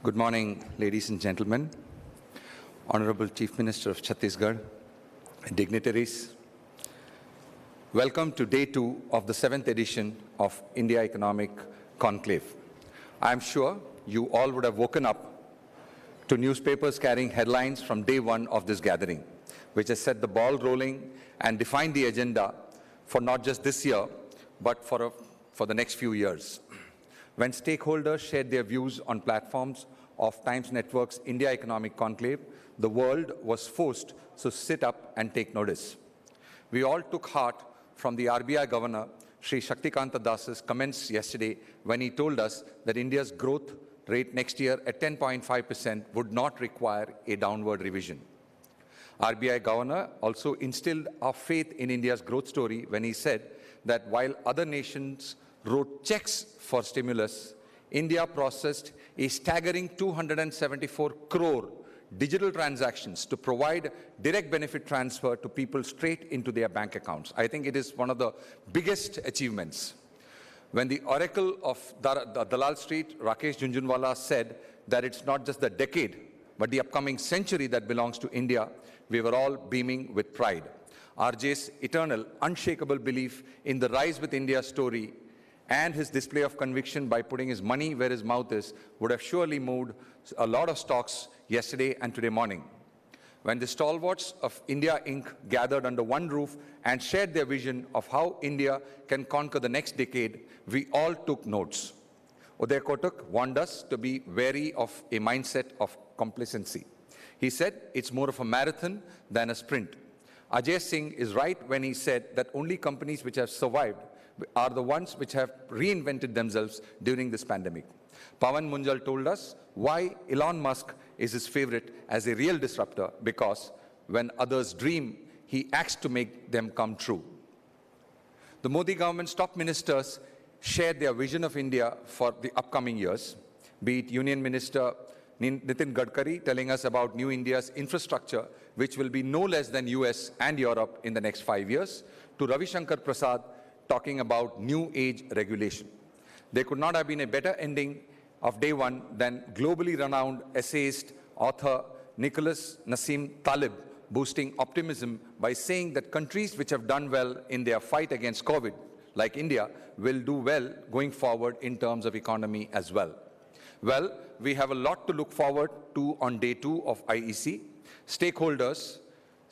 Good morning, ladies and gentlemen, Honorable Chief Minister of Chhattisgarh, dignitaries. Welcome to day 2 of the 7th edition of India Economic Conclave. I am sure you all would have woken up to newspapers carrying headlines from day 1 of this gathering, which has set the ball rolling and defined the agenda for not just this year, but for the next few years. When stakeholders shared their views on platforms of Times Network's India Economic Conclave, the world was forced to sit up and take notice. We all took heart from the RBI Governor, Sri Shaktikanta Das's comments yesterday when he told us that India's growth rate next year at 10.5% would not require a downward revision. RBI Governor also instilled our faith in India's growth story when he said that while other nations wrote checks for stimulus, India processed a staggering 274 crore digital transactions to provide direct benefit transfer to people straight into their bank accounts. I think it is one of the biggest achievements. When the oracle of Dalal Street, Rakesh Jhunjhunwala, said that it's not just the decade, but the upcoming century that belongs to India, we were all beaming with pride. RJ's eternal, unshakable belief in the Rise with India story and his display of conviction by putting his money where his mouth is would have surely moved a lot of stocks yesterday and today morning. When the stalwarts of India Inc. gathered under one roof and shared their vision of how India can conquer the next decade, we all took notes. Uday Kotak warned us to be wary of a mindset of complacency. He said it's more of a marathon than a sprint. Ajay Singh is right when he said that only companies which have survived are the ones which have reinvented themselves during this pandemic. Pawan Munjal told us why Elon Musk is his favorite as a real disruptor, because when others dream, he acts to make them come true. The Modi government's top ministers shared their vision of India for the upcoming years, be it Union Minister Nitin Gadkari telling us about New India's infrastructure, which will be no less than US and Europe in the next 5 years, to Ravi Shankar Prasad talking about new age regulation. There could not have been a better ending of day 1 than globally renowned essayist, author Nicholas Nassim Taleb boosting optimism by saying that countries which have done well in their fight against COVID, like India, will do well going forward in terms of economy as well. Well, we have a lot to look forward to on day 2 of IEC. Stakeholders,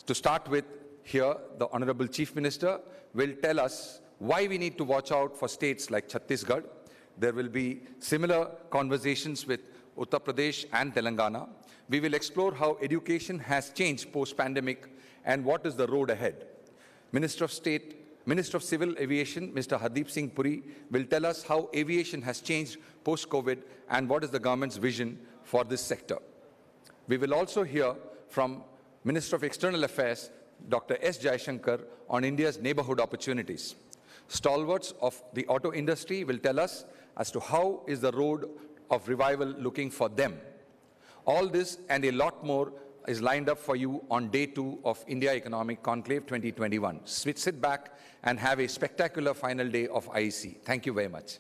to start with here, the Honorable Chief Minister will tell us why we need to watch out for states like Chhattisgarh. There will be similar conversations with Uttar Pradesh and Telangana. We will explore how education has changed post-pandemic and what is the road ahead. Minister of Civil Aviation, Mr. Hardeep Singh Puri, will tell us how aviation has changed post-COVID and what is the government's vision for this sector. We will also hear from Minister of External Affairs, Dr. S. Jaishankar, on India's neighborhood opportunities. Stalwarts of the auto industry will tell us as to how is the road of revival looking for them. All this and a lot more is lined up for you on day 2 of India Economic Conclave 2021. Sit back and have a spectacular final day of IEC. Thank you very much.